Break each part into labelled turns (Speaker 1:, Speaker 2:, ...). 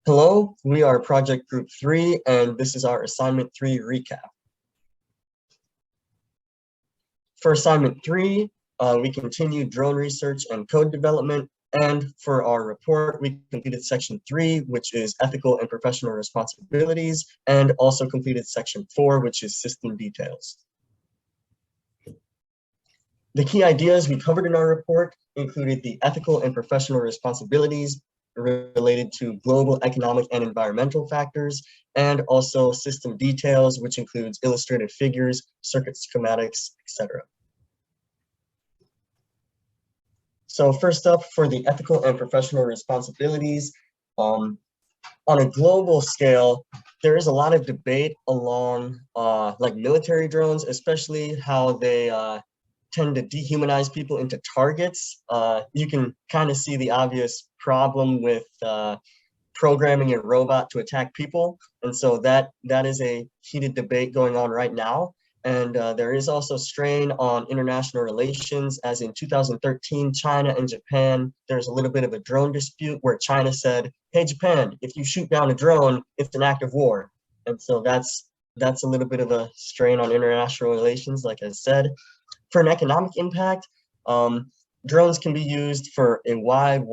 Speaker 1: Hello, we are Project Group 3, and this is our Assignment 3 recap. For Assignment 3, we continued drone research and code development, and for our report, we completed Section 3, which is Ethical and Professional Responsibilities, and also completed Section 4, which is System Details. The key ideas we covered in our report included the ethical and professional responsibilities related to global economic and environmental factors, and also system details, which includes illustrated figures, circuit schematics, etc. So first up, for the ethical and professional responsibilities, on a global scale, there is a lot of debate along like military drones, especially how they tend to dehumanize people into targets. You can kind of see the obvious problem with programming a robot to attack people. And so that is a heated debate going on right now. And there is also strain on international relations, as in 2013, China and Japan, there's a little bit of a drone dispute where China said, hey, Japan, if you shoot down a drone, it's an act of war. And so that's a little bit of a strain on international relations, like I said. For an economic impact, drones can be used for a wide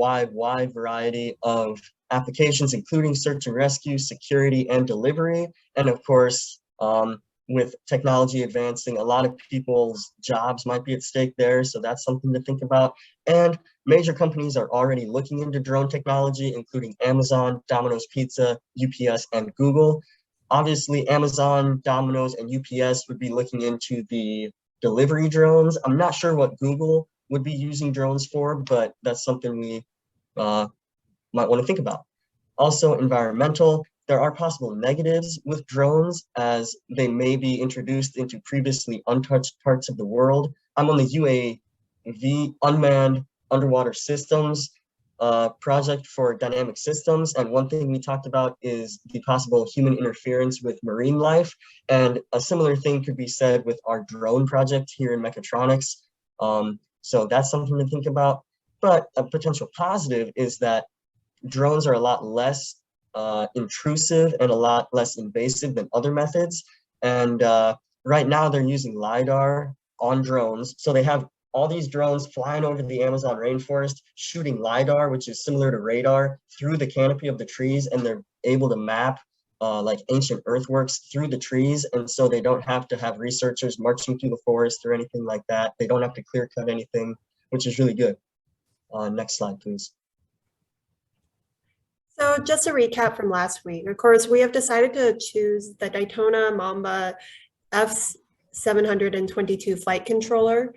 Speaker 1: variety of applications, including search and rescue, security, and delivery. And of course, with technology advancing, a lot of people's jobs might be at stake there. So that's something to think about. And major companies are already looking into drone technology, including Amazon, Domino's Pizza, UPS, and Google. Obviously, Amazon, Domino's, and UPS would be looking into the delivery drones. I'm not sure what Google would be using drones for, but that's something we might want to think about. Also, environmental. There are possible negatives with drones, as they may be introduced into previously untouched parts of the world. I'm on the UAV, Unmanned Underwater Systems project for dynamic systems. And one thing we talked about is the possible human interference with marine life. And a similar thing could be said with our drone project here in Mechatronics. So that's something to think about. But a potential positive is that drones are a lot less intrusive and a lot less invasive than other methods. And right now they're using LiDAR on drones. So they have all these drones flying over the Amazon rainforest, shooting LiDAR, which is similar to radar, through the canopy of the trees, and they're able to map like ancient earthworks through the trees. And so they don't have to have researchers marching through the forest or anything like that. They don't have to clear cut anything, which is really good. Next slide, please.
Speaker 2: So just a recap from last week. Of course, we have decided to choose the Daytona Mamba F722 flight controller.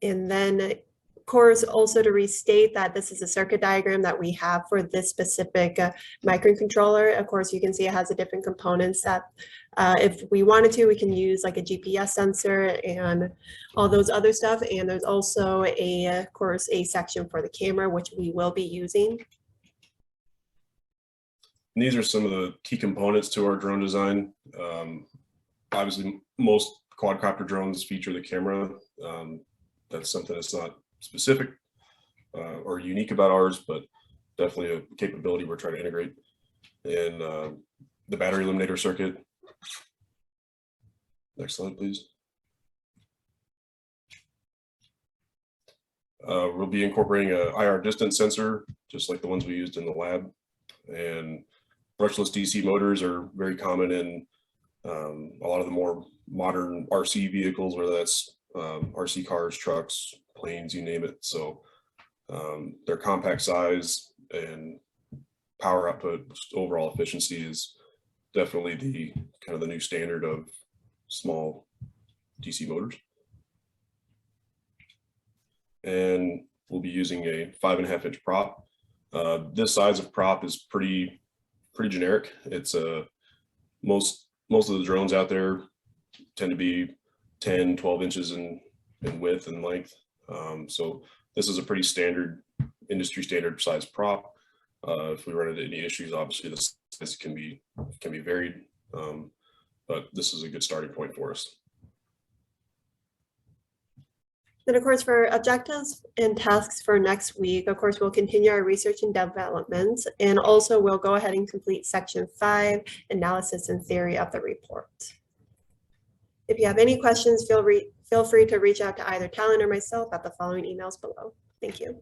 Speaker 2: And then, of course, also to restate that this is a circuit diagram that we have for this specific microcontroller. Of course, you can see it has the different components that if we wanted to, we can use like a GPS sensor and all those other stuff. And there's also of course, a section for the camera, which we will be using.
Speaker 3: And these are some of the key components to our drone design. Obviously, most quadcopter drones feature the camera. That's something that's not specific or unique about ours, but definitely a capability we're trying to integrate in the battery eliminator circuit. Next slide, please. We'll be incorporating a IR distance sensor, just like the ones we used in the lab. And brushless DC motors are very common in a lot of the more modern RC vehicles, whether that's RC cars, trucks, planes, you name it. So their compact size and power output, overall efficiency is definitely the kind of the new standard of small DC motors. And we'll be using a 5.5-inch prop. This size of prop is pretty generic. It's most of the drones out there tend to be 10, 12 inches in width and length. So this is a pretty standard, industry standard size prop. If we run into any issues, obviously the size can be varied, but this is a good starting point for us.
Speaker 2: Then, of course, for objectives and tasks for next week, of course, we'll continue our research and development, and also we'll go ahead and complete section 5, analysis and theory of the report. If you have any questions, feel free to reach out to either Talon or myself at the following emails below. Thank you.